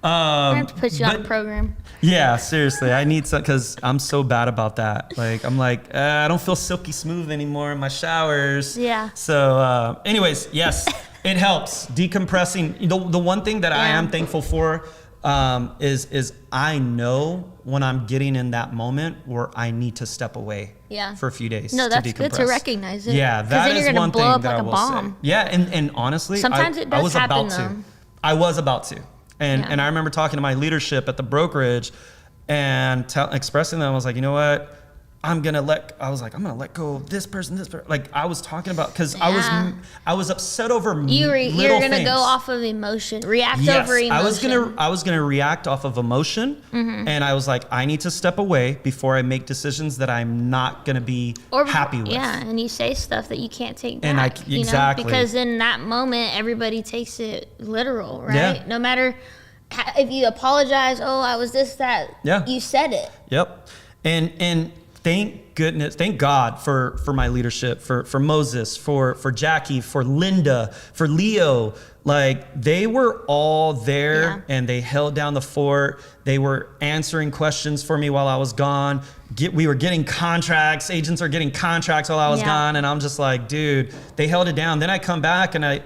I have to put you on a program. Yeah, seriously. I need some because I'm so bad about that. Like, I'm like, I don't feel silky smooth anymore in my showers. Yeah. So, anyways, yes, it helps. Decompressing. The one thing that I am thankful for is I know when I'm getting in that moment where I need to step away for a few days. No, that's to decompress. good to recognize it. Yeah, that is one thing that I will say. Yeah, and honestly, sometimes it does I was happen, about to. I was about to. And I remember talking to my leadership at the brokerage and expressing them. I was like, you know what? I'm gonna let go of this person. Like I was talking about, because I was upset over you're gonna things. go off of emotion, react over emotion. I was gonna react off of emotion, and I was like, I need to step away before I make decisions that I'm not gonna be happy with. Yeah, and you say stuff that you can't take back. And exactly, because in that moment, everybody takes it literal, right? Yeah. No matter if you apologize, I was this, that. Yeah. You said it. Yep. And thank God for my leadership, for Moses, for Jackie, for Linda, for Leo. Like they were all there and they held down the fort. They were answering questions for me while I was gone. We were getting contracts. Agents are getting contracts while I was gone. And I'm just like, dude, they held it down. Then I come back and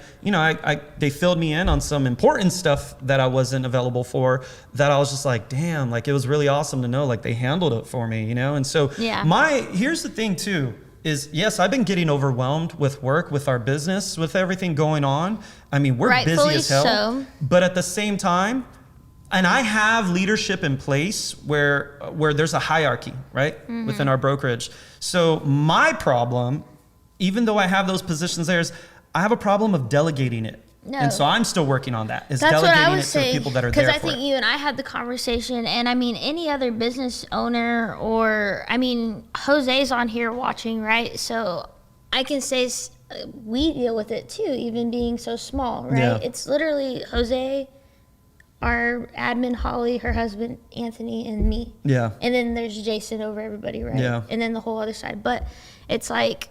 they filled me in on some important stuff that I wasn't available for, that I was just like, damn, like it was really awesome to know, like they handled it for me, And so here's the thing too, is yes, I've been getting overwhelmed with work, with our business, with everything going on. I mean, we're busy as hell, but at the same time, and I have leadership in place where there's a hierarchy, right, within our brokerage. So my problem, even though I have those positions there, is I have a problem of delegating it. No. And so I'm still working on that. Is That's delegating it to the people that are there for it. Because I think you and I had the conversation, and I mean, any other business owner, or I mean, Jose's on here watching, right? So I can say we deal with it too, even being so small, right? Yeah. It's literally Jose, our admin Holly, her husband Anthony, and me. Yeah. And then there's Jason over everybody, right? Yeah. And then the whole other side. But it's like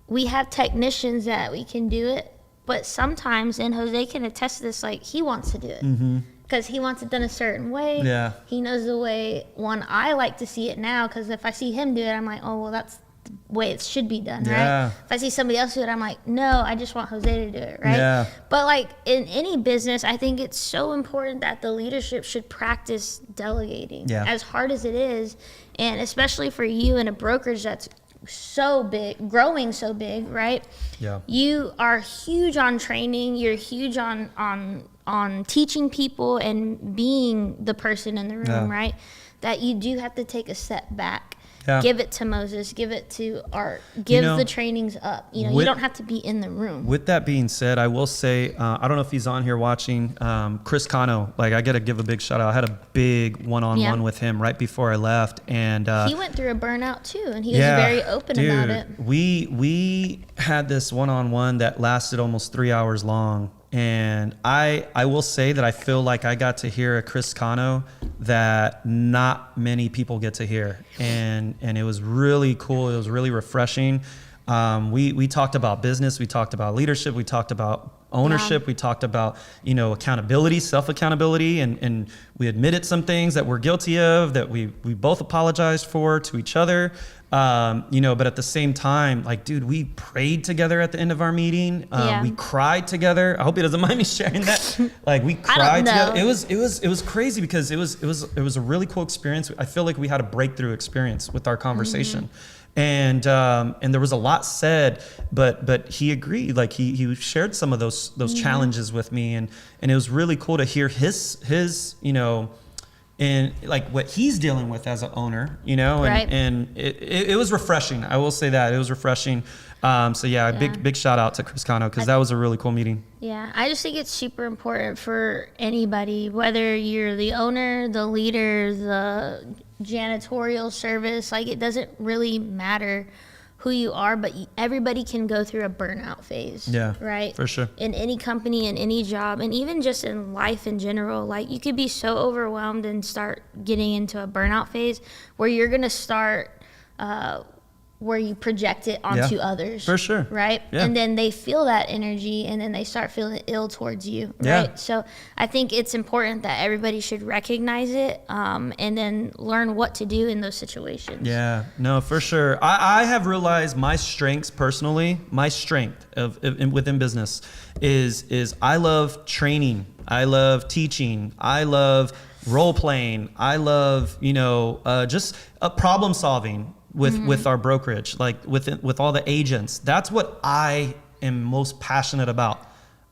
we have technicians that we can do it. But sometimes, and Jose can attest to this, like he wants to do it because he wants it done a certain way. Yeah. He knows the way I like to see it now, because if I see him do it, I'm like, oh, well, that's the way it should be done, right? If I see somebody else do it, I'm like, no, I just want Jose to do it, right? Yeah. But like in any business, I think it's so important that the leadership should practice delegating, as hard as it is, and especially for you in a brokerage that's so big, growing so big, right? Yeah. You are huge on training. You're huge on teaching people and being the person in the room, right? That you do have to take a step back. Yeah. Give it to Moses, give it to Art, give the trainings up. You don't have to be in the room. With that being said, I will say, I don't know if he's on here watching, Chris Cano, like I got to give a big shout out. I had a big one-on-one with him right before I left. And he went through a burnout too, and he was very open about it. We had this one-on-one that lasted almost 3 hours long. And I will say that I feel like I got to hear a Chris Cano that not many people get to hear. And it was really cool. It was really refreshing. We talked about business. We talked about leadership. We talked about ownership. Yeah. We talked about, accountability, self-accountability. And we admitted some things that we're guilty of, that we both apologized for to each other. But at the same time, like, dude, we prayed together at the end of our meeting. We cried together. I hope he doesn't mind me sharing that. Like, we cried together. It was crazy because it was a really cool experience. I feel like we had a breakthrough experience with our conversation. And there was a lot said, but he agreed. Like he shared some of those challenges with me, and it was really cool to hear his and like what he's dealing with as an owner, and it was refreshing. I will say that it was refreshing. Big shout out to Chris Cano, because that was a really cool meeting. Yeah, I just think it's super important for anybody, whether you're the owner, the leader, the janitorial service, like it doesn't really matter who you are, but everybody can go through a burnout phase. Yeah, right? For sure. In any company, in any job, and even just in life in general, like you could be so overwhelmed and start getting into a burnout phase where you're going to start where you project it onto others. For sure. Right? Yeah. And then they feel that energy and then they start feeling ill towards you. Right? Yeah. So I think it's important that everybody should recognize it and then learn what to do in those situations. Yeah, no, for sure. I have realized my strengths personally, my strength within business is I love training. I love teaching. I love role playing. I love, just problem solving with our brokerage, like with all the agents. That's what I am most passionate about.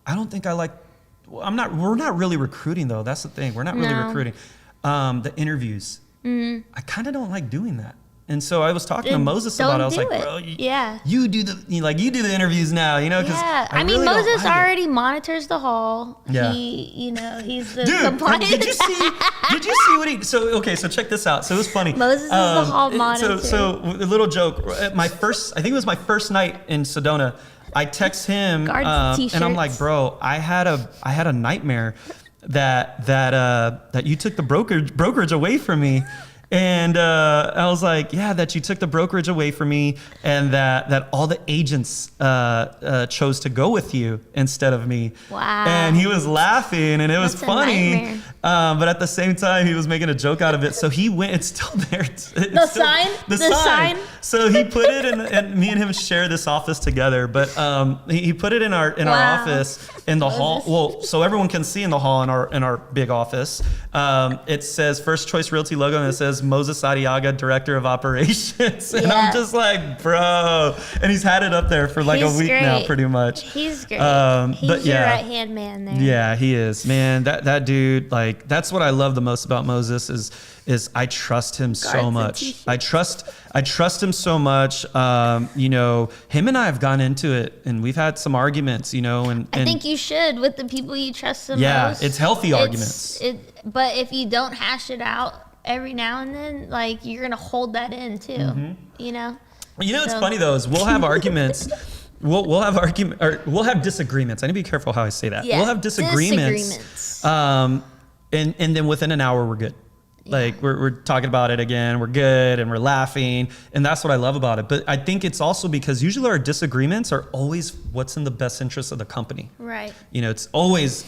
I don't think we're not really recruiting though. That's the thing. We're not really recruiting. The interviews. I kind of don't like doing that. And so I was talking to Moses about it. I was like, bro, you do the interviews now, Cause yeah. I mean, really Moses already monitors the hall. Yeah. He's the Dude, compliance. did you see what he, so check this out. So it was funny. Moses is the hall monitor. So a little joke. I think it was my first night in Sedona. I text him and I'm like, bro, I had a nightmare that you took the brokerage away from me. And I was like, yeah, that you took the brokerage away from me and that all the agents chose to go with you instead of me. Wow. And he was laughing and it was That's funny. But at the same time, he was making a joke out of it. So he went, it's still there. The sign? So he put it in, and me and him share this office together. But he put it in our office in the hall. Well, so everyone can see in the hall in our big office. It says First Choice Realty logo and it says Moses Adiaga, Director of Operations. And I'm just like, bro. And he's had it up there for like a week now, pretty much. He's great. He's your right-hand man there. Yeah, he is. Man, that dude, like, that's what I love the most about Moses is I trust him so much. I trust him so much. Him and I have gone into it and we've had some arguments, and I think you should with the people you trust the most. Yeah, it's healthy arguments. But if you don't hash it out every now and then, like, you're gonna hold that in too. Mm-hmm. It's funny though, is we'll have arguments. We'll have disagreements. I need to be careful how I say that. Yeah, we'll have disagreements. And then within an hour we're good. Like we're talking about it again, we're good and we're laughing. And that's what I love about it. But I think it's also because usually our disagreements are always what's in the best interest of the company. Right. It's always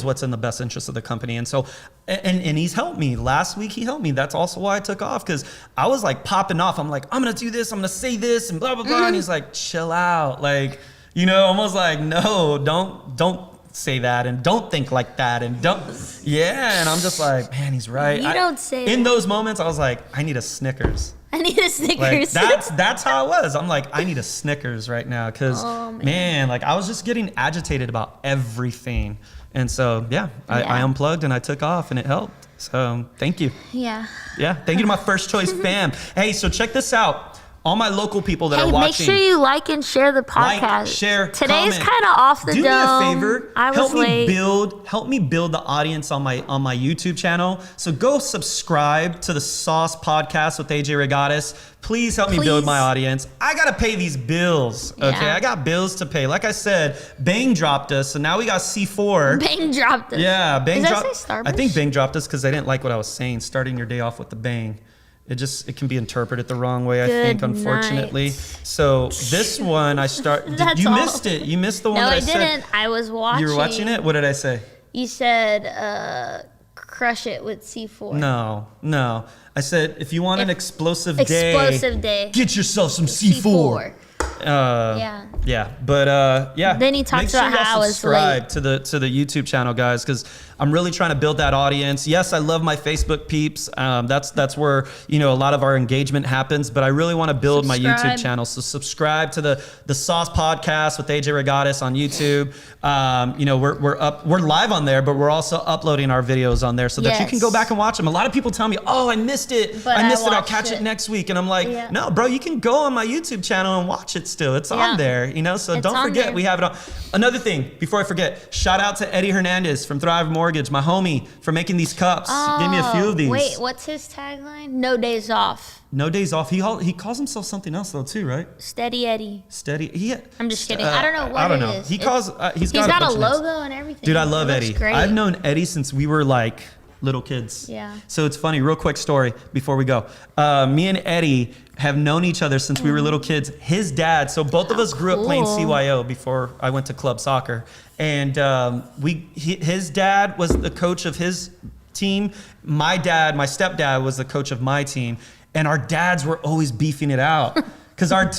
what's in the best interest of the company. And so, and he's helped me. Last week he helped me. That's also why I took off, because I was like popping off. I'm like, I'm going to do this. I'm going to say this and blah, blah, blah. And he's like, chill out. Like, almost like, no, don't say that and don't think like that and don't. Yeah. And I'm just like, man, he's right. Don't say in that. those moments, I was like, I need a Snickers. I need a Snickers. Like, that's how it was. I'm like, I need a Snickers right now because, man, like I was just getting agitated about everything. And so, I unplugged and I took off and it helped. So thank you. Yeah. Yeah. Thank you to my First Choice fam. Hey, so check this out. All my local people that are watching. Make sure you like and share the podcast. Like, share, Today's comment. kind of off the dome. Do me a favor. I was late. Help me build the audience on my YouTube channel. So go subscribe to the Sauce Podcast with AJ Reygadas. Please help me build my audience. I gotta pay these bills. Okay, I got bills to pay. Like I said, Bang dropped us, so now we got C4. Bang dropped us. Yeah, Bang dropped. Does that say Starburst? I think Bang dropped us because they didn't like what I was saying. Starting your day off with the bang. It can be interpreted the wrong way, I think, unfortunately. So this one you missed it. You missed the one that I said. No, I didn't. I was watching. You were watching it? What did I say? You said crush it with C4. No. I said if you want an explosive day, get yourself some C4. But Then he talks about how I was subscribe to the YouTube channel, guys, because I'm really trying to build that audience. Yes, I love my Facebook peeps. That's where a lot of our engagement happens. But I really want to build my YouTube channel. So subscribe to the Sauce Podcast with AJ Reygadas on YouTube. We're live on there, but we're also uploading our videos on there so that you can go back and watch them. A lot of people tell me, "Oh, I missed it. I'll catch it next week." And I'm like, "No, bro, you can go on my YouTube channel and watch it still. It's on there, So don't forget, we have it on." Another thing, before I forget, shout out to Eddie Hernandez from Thrive Mortgage, my homie, for making these cups. He gave me a few of these. Wait, what's his tagline? No days off. No days off. He calls himself something else though too, right? Steady Eddie. Steady. I'm just kidding. I don't know what it is. He's got a logo and everything. Dude, I love Eddie. Great. I've known Eddie since we were like little kids. Yeah. So it's funny, real quick story before we go. Me and Eddie have known each other since we were little kids. His dad, so both of us grew up playing cool. CYO before I went to club soccer. And his dad was the coach of his team. My stepdad was the coach of my team. And our dads were always beefing it out. Because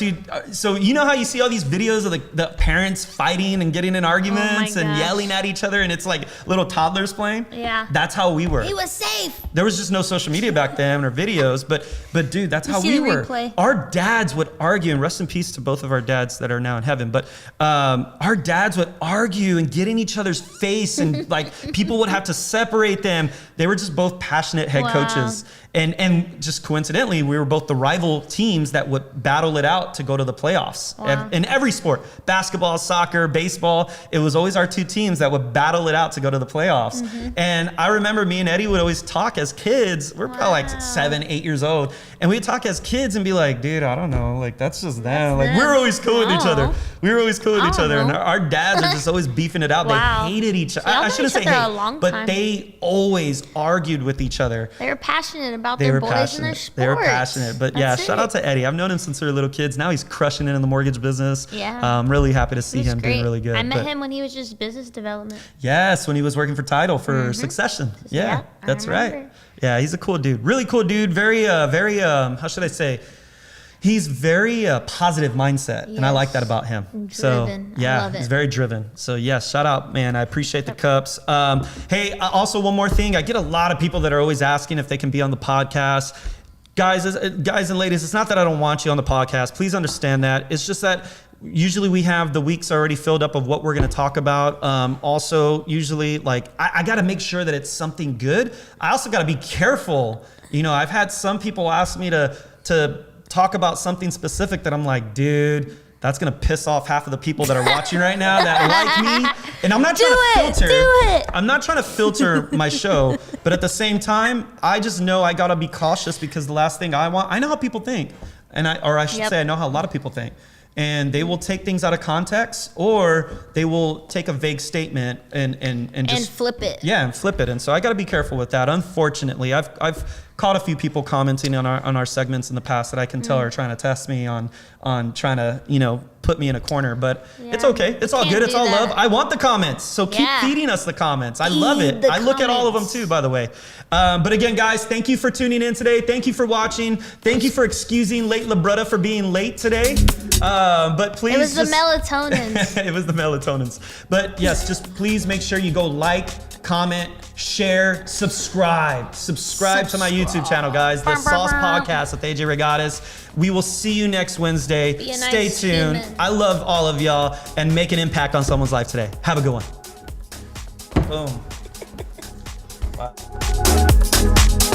so you know how you see all these videos of the parents fighting and getting in arguments and yelling at each other, and it's like little toddlers playing? Yeah. That's how we were. He was safe. There was just no social media back then or videos, but dude, that's how we were. Replay. Our dads would argue, and rest in peace to both of our dads that are now in heaven, but our dads would argue and get in each other's face, and like people would have to separate them. They were just both passionate head coaches. And just coincidentally, we were both the rival teams that would battle it out to go to the playoffs. Wow. In every sport, basketball, soccer, baseball, it was always our two teams that would battle it out to go to the playoffs. And I remember me and Eddie would always talk as kids. We're probably like 7, 8 years old. And we'd talk as kids and be like, dude, I don't know. Like, that's just them. Like, we're always cool with each other. We were always cool with each other. And our dads are just always beefing it out. Wow. They hated each other. Y'all I known shouldn't each say other a hate, long but time. they always argued with each other. They were passionate about They their were boys passionate. and their sports. They were passionate. But yeah, That's shout out to Eddie. I've known him since we were little kids. Now he's crushing it in the mortgage business. Yeah. I'm really happy to see He was him great. doing really good. I met But him when he was just business development. yes, when he was working for Tidal for Succession. Yeah, Yeah, I that's right. remember. Yeah, he's a cool dude. Really cool dude. Very, how should I say? He's very positive mindset, and I like that about him. So Driven. I yeah, love it. he's very driven. So yes, shout out, man. I appreciate the cups. Hey, also one more thing. I get a lot of people that are always asking if they can be on the podcast. Guys and ladies, it's not that I don't want you on the podcast. Please understand that. It's just that usually we have the weeks already filled up of what we're going to talk about. Also, usually, like, I got to make sure that it's something good. I also got to be careful. You know, I've had some people ask me to talk about something specific that I'm like, dude, that's going to piss off half of the people that are watching right now that like me. And I'm not trying to filter. Do it. I'm not trying to filter my show, but at the same time, I just know I got to be cautious because the last thing I know how people think. Or I should say, I know how a lot of people think. And they will take things out of context, or they will take a vague statement and just flip it. Yeah, and flip it. And so I got to be careful with that. Unfortunately, I've caught a few people commenting on our segments in the past that I can tell are trying to test me on trying to put me in a corner. But it's okay. It's all good. It's all love. I want the comments, so keep feeding us the comments. I love it. I look at all of them too, by the way. But again, guys, thank you for tuning in today. Thank you for watching. Thank you for excusing late Libretta for being late today. But please, It was the melatonins. it was the melatonins. But yes, just please make sure you go like, comment, share, subscribe to my YouTube channel, guys. The Sauce Podcast with AJ Reygadas. We will see you next Wednesday. Be a Stay nice tuned. human. I love all of y'all, and make an impact on someone's life today. Have a good one. Boom. Bye.